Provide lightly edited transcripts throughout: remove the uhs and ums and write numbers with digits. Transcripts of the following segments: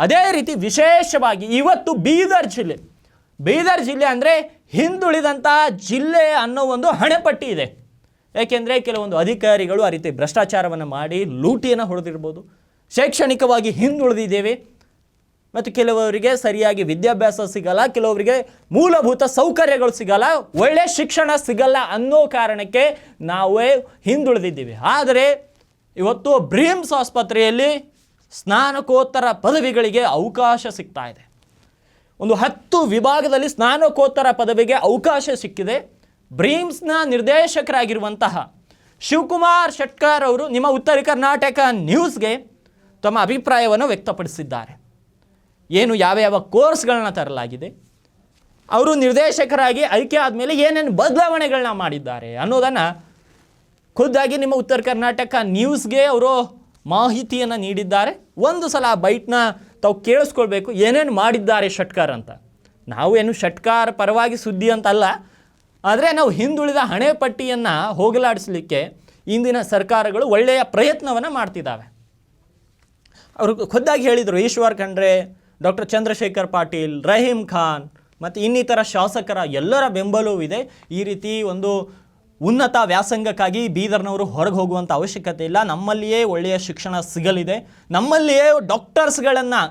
ಅದೇ ರೀತಿ ವಿಶೇಷವಾಗಿ ಇವತ್ತು ಬೀದರ್ ಜಿಲ್ಲೆ ಅಂದರೆ ಹಿಂದುಳಿದಂಥ ಜಿಲ್ಲೆ ಅನ್ನೋ ಒಂದು ಹಣೆಪಟ್ಟಿ ಇದೆ. ಏಕೆಂದರೆ ಕೆಲವೊಂದು ಅಧಿಕಾರಿಗಳು ಆ ರೀತಿ ಭ್ರಷ್ಟಾಚಾರವನ್ನು ಮಾಡಿ ಲೂಟಿಯನ್ನು ಹೊಡೆದಿರ್ಬೋದು, ಶೈಕ್ಷಣಿಕವಾಗಿ ಹಿಂದುಳಿದಿದ್ದೇವೆ, ಮತ್ತು ಕೆಲವರಿಗೆ ಸರಿಯಾಗಿ ವಿದ್ಯಾಭ್ಯಾಸ ಸಿಗಲ್ಲ, ಕೆಲವರಿಗೆ ಮೂಲಭೂತ ಸೌಕರ್ಯಗಳು ಸಿಗಲ್ಲ, ಒಳ್ಳೆಯ ಶಿಕ್ಷಣ ಸಿಗಲ್ಲ ಅನ್ನೋ ಕಾರಣಕ್ಕೆ ನಾವೇ ಹಿಂದುಳಿದಿದ್ದೀವಿ. ಆದರೆ ಇವತ್ತು ಬ್ರಿಮ್ಸ್ ಆಸ್ಪತ್ರೆಯಲ್ಲಿ ಸ್ನಾತಕೋತ್ತರ ಪದವಿಗಳಿಗೆ ಅವಕಾಶ ಸಿಗ್ತಾ ಇದೆ. ಒಂದು 10 ವಿಭಾಗದಲ್ಲಿ ಸ್ನಾತಕೋತ್ತರ ಪದವಿಗೆ ಅವಕಾಶ ಸಿಕ್ಕಿದೆ. ಬ್ರಿಮ್ಸ್ನ ನಿರ್ದೇಶಕರಾಗಿರುವಂತಹ ಶಿವಕುಮಾರ್ ಶೆಟ್ಕರ್ ಅವರು ನಿಮ್ಮ ಉತ್ತರ ಕರ್ನಾಟಕ ನ್ಯೂಸ್ಗೆ ತಮ್ಮ ಅಭಿಪ್ರಾಯವನ್ನು ವ್ಯಕ್ತಪಡಿಸಿದ್ದಾರೆ. ಏನು ಯಾವ ಕೋರ್ಸ್ಗಳನ್ನ ತರಲಾಗಿದೆ, ಅವರು ನಿರ್ದೇಶಕರಾಗಿ ಆಯ್ಕೆ ಆದಮೇಲೆ ಏನೇನು ಬದಲಾವಣೆಗಳನ್ನ ಮಾಡಿದ್ದಾರೆ ಅನ್ನೋದನ್ನು ಖುದ್ದಾಗಿ ನಿಮ್ಮ ಉತ್ತರ ಕರ್ನಾಟಕ ನ್ಯೂಸ್ಗೆ ಅವರು ಮಾಹಿತಿಯನ್ನು ನೀಡಿದ್ದಾರೆ. ಒಂದು ಸಲ ಆ ಬೈಟ್ನ ತಾವು ಕೇಳಿಸ್ಕೊಳ್ಬೇಕು, ಏನೇನು ಮಾಡಿದ್ದಾರೆ ಶೆಟ್ಕರ್ ಅಂತ. ನಾವು ಏನು ಶೆಟ್ಕರ್ ಪರವಾಗಿ ಸುದ್ದಿ ಅಂತಲ್ಲ, ಆದರೆ ನಾವು ಹಿಂದುಳಿದ ಹಣೆಪಟ್ಟಿಯನ್ನು ಹೋಗಲಾಡಿಸಲಿಕ್ಕೆ ಇಂದಿನ ಸರ್ಕಾರಗಳು ಒಳ್ಳೆಯ ಪ್ರಯತ್ನವನ್ನು ಮಾಡ್ತಿದ್ದಾವೆ. ಅವರು ಖುದ್ದಾಗಿ ಹೇಳಿದರು, ಈಶ್ವರ್ ಖಂಡ್ರೆ, ಡಾಕ್ಟರ್ ಚಂದ್ರಶೇಖರ್ ಪಾಟೀಲ್, ರಹೀಂ ಖಾನ್ ಮತ್ತು ಇನ್ನಿತರ ಶಾಸಕರ ಎಲ್ಲರ ಬೆಂಬಲವೂ ಇದೆ. ಈ ರೀತಿ ಒಂದು ಉನ್ನತ ವ್ಯಾಸಂಗಕ್ಕಾಗಿ ಬೀದರ್ನವರು ಹೊರಗೆ ಹೋಗುವಂಥ ಅವಶ್ಯಕತೆ ಇಲ್ಲ, ನಮ್ಮಲ್ಲಿಯೇ ಒಳ್ಳೆಯ ಶಿಕ್ಷಣ ಸಿಗಲಿದೆ, ನಮ್ಮಲ್ಲಿಯೇ ಡಾಕ್ಟರ್ಸ್ಗಳನ್ನು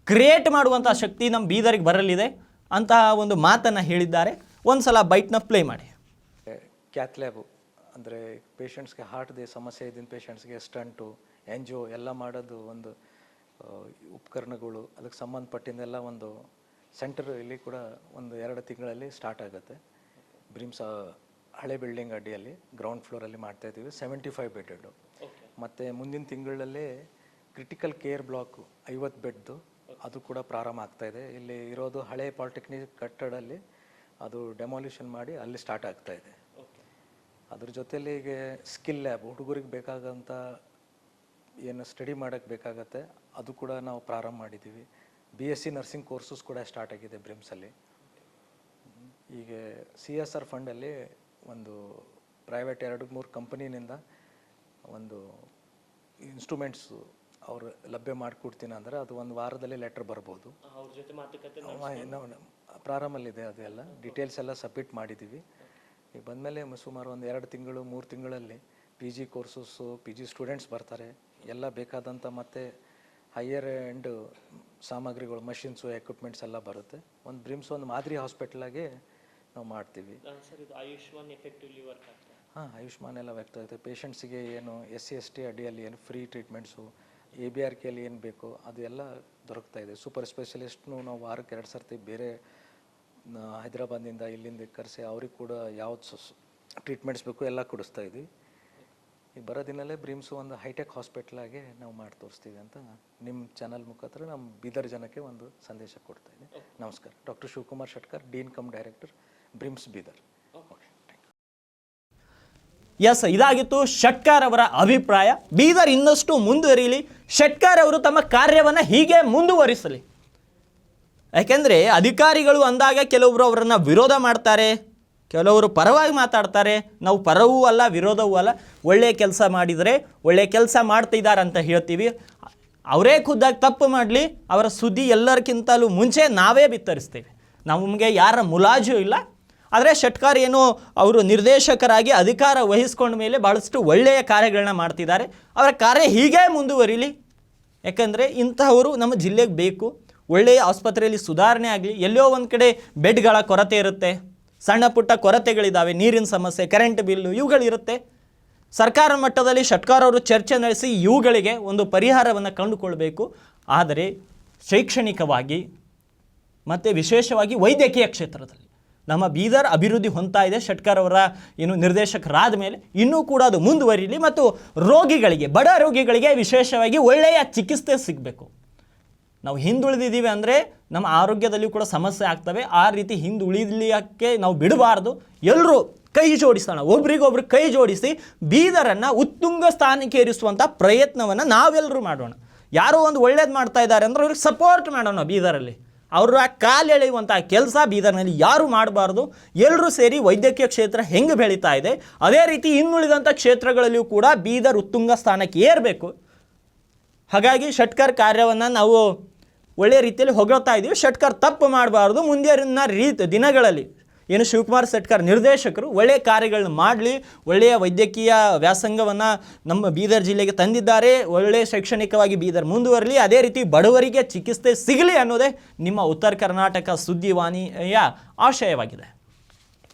ಕ್ರಿಯೇಟ್ ಮಾಡುವಂಥ ಶಕ್ತಿ ನಮ್ಮ ಬೀದರಿಗೆ ಬರಲಿದೆ ಅಂತಹ ಒಂದು ಮಾತನ್ನು ಹೇಳಿದ್ದಾರೆ. ಒಂದು ಸಲ ಬೈಟ್ನ ಪ್ಲೇ ಮಾಡಿ. ಕ್ಯಾತ್ ಲ್ಯಾಬು ಅಂದರೆ ಪೇಷಂಟ್ಸ್ಗೆ ಹಾರ್ಟ್ದೇ ಸಮಸ್ಯೆ ಇದ್ದಿನ ಪೇಷಂಟ್ಸ್ಗೆ ಸ್ಟಂಟು, ಎಂಜಿಯೋ ಎಲ್ಲ ಮಾಡೋದು ಒಂದು ಉಪಕರಣಗಳು, ಅದಕ್ಕೆ ಸಂಬಂಧಪಟ್ಟಿದ್ದೆಲ್ಲ ಒಂದು ಸೆಂಟರ್ ಇಲ್ಲಿ ಕೂಡ ಒಂದು 2 ತಿಂಗಳಲ್ಲಿ ಸ್ಟಾರ್ಟ್ ಆಗುತ್ತೆ. ಬ್ರಿಮ್ಸ್ ಹಳೆ ಬಿಲ್ಡಿಂಗ್ ಅಡಿಯಲ್ಲಿ ಗ್ರೌಂಡ್ ಫ್ಲೋರಲ್ಲಿ ಮಾಡ್ತಾಯಿದ್ದೀವಿ. 75 ಬೆಡ್ಡು. ಮತ್ತು ಮುಂದಿನ ತಿಂಗಳಲ್ಲಿ ಕ್ರಿಟಿಕಲ್ ಕೇರ್ ಬ್ಲಾಕು 50 ಬೆಡ್ದು ಅದು ಕೂಡ ಪ್ರಾರಂಭ ಆಗ್ತಾಯಿದೆ. ಇಲ್ಲಿ ಇರೋದು ಹಳೆ ಪಾಲಿಟೆಕ್ನಿಕ್ ಕಟ್ಟಡಲ್ಲಿ ಅದು ಡೆಮಾಲಿಷನ್ ಮಾಡಿ ಅಲ್ಲಿ ಸ್ಟಾರ್ಟ್ ಆಗ್ತಾಯಿದೆ. ಅದ್ರ ಜೊತೆಯಲ್ಲಿ ಈಗ ಸ್ಕಿಲ್ ಲ್ಯಾಬ್, ಹುಡುಗರಿಗೆ ಬೇಕಾಗಂಥ ಏನು ಸ್ಟಡಿ ಮಾಡೋಕ್ಕೆ ಬೇಕಾಗತ್ತೆ ಅದು ಕೂಡ ನಾವು ಪ್ರಾರಂಭ ಮಾಡಿದ್ದೀವಿ. BSc ನರ್ಸಿಂಗ್ ಕೋರ್ಸಸ್ ಕೂಡ ಸ್ಟಾರ್ಟ್ ಆಗಿದೆ ಬ್ರಿಮ್ಸಲ್ಲಿ. ಈಗ CSR ಫಂಡಲ್ಲಿ ಒಂದು ಪ್ರೈವೇಟ್ 2-3 ಕಂಪನಿನಿಂದ ಒಂದು ಇನ್ಸ್ಟ್ರೂಮೆಂಟ್ಸು ಅವರು ಲಭ್ಯ ಮಾಡಿಕೊಡ್ತೀನಿ ಅಂದರೆ ಅದು ಒಂದು ವಾರದಲ್ಲಿ ಲೆಟ್ರ್ ಬರ್ಬೋದು. ಪ್ರಾರಂಭಲ್ಲಿದೆ, ಅದೆಲ್ಲ ಡೀಟೇಲ್ಸ್ ಎಲ್ಲ ಸಬ್ಮಿಟ್ ಮಾಡಿದ್ದೀವಿ. ಈಗ ಬಂದಮೇಲೆ ಸುಮಾರು ಒಂದು 2 ತಿಂಗಳು 3 ತಿಂಗಳಲ್ಲಿ PG ಕೋರ್ಸಸ್ಸು, PG ಸ್ಟೂಡೆಂಟ್ಸ್ ಬರ್ತಾರೆ. ಎಲ್ಲ ಬೇಕಾದಂಥ ಮತ್ತು ಹೈಯರ್ ಎಂಡ್ ಸಾಮಗ್ರಿಗಳು, ಮಷಿನ್ಸು, ಎಕ್ವಿಪ್ಮೆಂಟ್ಸ್ ಎಲ್ಲ ಬರುತ್ತೆ. ಒಂದು ಬ್ರಿಮ್ಸ್ ಒಂದು ಮಾದರಿ ಹಾಸ್ಪಿಟ್ಲಾಗೆ ನಾವು ಮಾಡ್ತೀವಿ. ಹಾಂ, ಆಯುಷ್ಮಾನ್ ಎಲ್ಲ ವರ್ಕ್ ಆಗುತ್ತೆ. ಪೇಷಂಟ್ಸಿಗೆ ಏನು SC/ST ಅಡಿಯಲ್ಲಿ ಏನು ಫ್ರೀ ಟ್ರೀಟ್ಮೆಂಟ್ಸು, ABRKಯಲ್ಲಿ ಏನು ಬೇಕು ಅದು ಎಲ್ಲ ದೊರಕ್ತಾಯಿದೆ. ಸೂಪರ್ ಸ್ಪೆಷಲಿಸ್ಟ್ನು ನಾವು ವಾರಕ್ಕೆ 2 ಸರ್ತಿ ಬೇರೆ ಹೈದರಾಬಾದಿಂದ ಇಲ್ಲಿಂದ ಕರೆಸಿ ಅವ್ರಿಗೆ ಕೂಡ ಯಾವ್ದು ಟ್ರೀಟ್ಮೆಂಟ್ಸ್ ಬೇಕು ಎಲ್ಲ ಕೊಡಿಸ್ತಾ ಇದ್ವಿ. ಈಗ ಬರೋ ದಿನಲ್ಲೇ ಬ್ರಿಮ್ಸು ಒಂದು ಹೈಟೆಕ್ ಹಾಸ್ಪಿಟ್ಲಾಗೆ ನಾವು ಮಾಡಿ ತೋರಿಸ್ತೀವಿ ಅಂತ ನಿಮ್ಮ ಚಾನಲ್ ಮುಖಾಂತರ ನಮ್ಮ ಬೀದರ್ ಜನಕ್ಕೆ ಒಂದು ಸಂದೇಶ ಕೊಡ್ತಾ ಇದ್ದೀನಿ. ನಮಸ್ಕಾರ. Doctor Shivakumar Shetkar, dean cum director, BRIMS Bidar. Okay, yes, ಇದಾಗಿತ್ತು ಶೆಟ್ಕರ್ ಅವರ ಅಭಿಪ್ರಾಯ. ಬೀದರ್ ಇನ್ನಷ್ಟು ಮುಂದುವರಿಯಲಿ, ಶೆಟ್ಕರ್ ಅವರು ತಮ್ಮ ಕಾರ್ಯವನ್ನು ಹೀಗೆ ಮುಂದುವರಿಸಲಿ. ಯಾಕೆಂದರೆ ಅಧಿಕಾರಿಗಳು ಅಂದಾಗ ಕೆಲವೊಬ್ಬರು ಅವರನ್ನು ವಿರೋಧ ಮಾಡ್ತಾರೆ, ಕೆಲವರು ಪರವಾಗಿ ಮಾತಾಡ್ತಾರೆ. ನಾವು ಪರವೂ ಅಲ್ಲ ವಿರೋಧವೂ ಅಲ್ಲ, ಒಳ್ಳೆಯ ಕೆಲಸ ಮಾಡಿದರೆ ಒಳ್ಳೆಯ ಕೆಲಸ ಮಾಡ್ತಿದ್ದಾರೆ ಅಂತ ಹೇಳ್ತೀವಿ. ಅವರೇ ಖುದ್ದಾಗಿ ತಪ್ಪು ಮಾಡಲಿ, ಅವರ ಸುದ್ದಿ ಎಲ್ಲರಿಗಿಂತಲೂ ಮುಂಚೆ ನಾವೇ ಬಿತ್ತರಿಸ್ತೇವೆ. ನಮಗೆ ಯಾರ ಮುಲಾಜು ಇಲ್ಲ. ಆದರೆ ಶೆಟ್ಕರ್ ಏನು ಅವರು ನಿರ್ದೇಶಕರಾಗಿ ಅಧಿಕಾರ ವಹಿಸ್ಕೊಂಡ ಮೇಲೆ ಭಾಳಷ್ಟು ಒಳ್ಳೆಯ ಕಾರ್ಯಗಳನ್ನ ಮಾಡ್ತಿದ್ದಾರೆ. ಅವರ ಕಾರ್ಯ ಹೀಗೆ ಮುಂದುವರಿಲಿ. ಯಾಕಂದರೆ ಇಂತಹವರು ನಮ್ಮ ಜಿಲ್ಲೆಗೆ ಬೇಕು. ಒಳ್ಳೆಯ ಆಸ್ಪತ್ರೆಯಲ್ಲಿ ಸುಧಾರಣೆ ಆಗಲಿ. ಎಲ್ಲೋ ಒಂದು ಕಡೆ ಬೆಡ್ಗಳ ಕೊರತೆ ಇರುತ್ತೆ, ಸಣ್ಣ ಪುಟ್ಟ ಕೊರತೆಗಳಿದ್ದಾವೆ, ನೀರಿನ ಸಮಸ್ಯೆ, ಕರೆಂಟ್ ಬಿಲ್ಲು ಇವುಗಳಿರುತ್ತೆ. ಸರ್ಕಾರ ಮಟ್ಟದಲ್ಲಿ ಶೆಟ್ಕರ್ ಅವರು ಚರ್ಚೆ ನಡೆಸಿ ಇವುಗಳಿಗೆ ಒಂದು ಪರಿಹಾರವನ್ನು ಕಂಡುಕೊಳ್ಬೇಕು. ಆದರೆ ಶೈಕ್ಷಣಿಕವಾಗಿ ಮತ್ತು ವಿಶೇಷವಾಗಿ ವೈದ್ಯಕೀಯ ಕ್ಷೇತ್ರದಲ್ಲಿ ನಮ್ಮ ಬೀದರ್ ಅಭಿವೃದ್ಧಿ ಹೊಂದ್ತಾ ಇದೆ. ಶೆಟ್ಕರ್ ಅವರ ಏನು ನಿರ್ದೇಶಕರಾದ ಮೇಲೆ ಇನ್ನೂ ಕೂಡ ಅದು ಮುಂದುವರಿಲಿ ಮತ್ತು ರೋಗಿಗಳಿಗೆ, ಬಡ ರೋಗಿಗಳಿಗೆ ವಿಶೇಷವಾಗಿ ಒಳ್ಳೆಯ ಚಿಕಿತ್ಸೆ ಸಿಗಬೇಕು. ನಾವು ಹಿಂದುಳಿದಿದ್ದೀವಿ ಅಂದರೆ ನಮ್ಮ ಆರೋಗ್ಯದಲ್ಲಿ ಕೂಡ ಸಮಸ್ಯೆ ಆಗ್ತವೆ. ಆ ರೀತಿ ಹಿಂದುಳಿಲಿಕ್ಕೆ ನಾವು ಬಿಡಬಾರ್ದು. ಎಲ್ಲರೂ ಕೈ ಜೋಡಿಸೋಣ, ಒಬ್ರಿಗೊಬ್ರು ಕೈ ಜೋಡಿಸಿ ಬೀದರನ್ನು ಉತ್ತುಂಗ ಸ್ಥಾನಕ್ಕೆ ಏರಿಸುವಂಥ ಪ್ರಯತ್ನವನ್ನು ನಾವೆಲ್ಲರೂ ಮಾಡೋಣ. ಯಾರೋ ಒಂದು ಒಳ್ಳೇದು ಮಾಡ್ತಾ ಇದ್ದಾರೆ ಅಂದರೆ ಅವ್ರಿಗೆ ಸಪೋರ್ಟ್ ಮಾಡೋಣ. ಬೀದರಲ್ಲಿ ಅವರ ಕಾಲೆಳೆಯುವಂಥ ಕೆಲಸ ಬೀದರ್ನಲ್ಲಿ ಯಾರು ಮಾಡಬಾರ್ದು. ಎಲ್ಲರೂ ಸೇರಿ ವೈದ್ಯಕೀಯ ಕ್ಷೇತ್ರ ಹೆಂಗೆ ಬೆಳೀತಾ ಇದೆ ಅದೇ ರೀತಿ ಇನ್ನುಳಿದಂಥ ಕ್ಷೇತ್ರಗಳಲ್ಲಿಯೂ ಕೂಡ ಬೀದರ್ ಉತ್ತುಂಗ ಸ್ಥಾನಕ್ಕೆ ಏರಬೇಕು. ಹಾಗಾಗಿ ಶೆಟ್ಕರ್ ಕಾರ್ಯವನ್ನು ನಾವು ಒಳ್ಳೆಯ ರೀತಿಯಲ್ಲಿ ಹೊಗಳ್ತಾ ಇದ್ದೀವಿ. ಶೆಟ್ಕರ್ ತಪ್ಪು ಮಾಡಬಾರ್ದು. ಮುಂದಿನ ದಿನಗಳಲ್ಲಿ ಏನು ಶಿವಕುಮಾರ್ ಶೆಟ್ಕರ್ ನಿರ್ದೇಶಕರು ಒಳ್ಳೆಯ ಕಾರ್ಯಗಳನ್ನ ಮಾಡಲಿ, ಒಳ್ಳೆಯ ವೈದ್ಯಕೀಯ ವ್ಯಾಸಂಗವನ್ನು ನಮ್ಮ ಬೀದರ್ ಜಿಲ್ಲೆಗೆ ತಂದಿದ್ದಾರೆ. ಒಳ್ಳೆಯ ಶೈಕ್ಷಣಿಕವಾಗಿ ಬೀದರ್ ಮುಂದುವರಲಿ, ಅದೇ ರೀತಿ ಬಡವರಿಗೆ ಚಿಕಿತ್ಸೆ ಸಿಗಲಿ ಅನ್ನೋದೇ ನಿಮ್ಮ ಉತ್ತರ ಕರ್ನಾಟಕ ಸುದ್ದಿವಾಣಿಯ ಆಶಯವಾಗಿದೆ.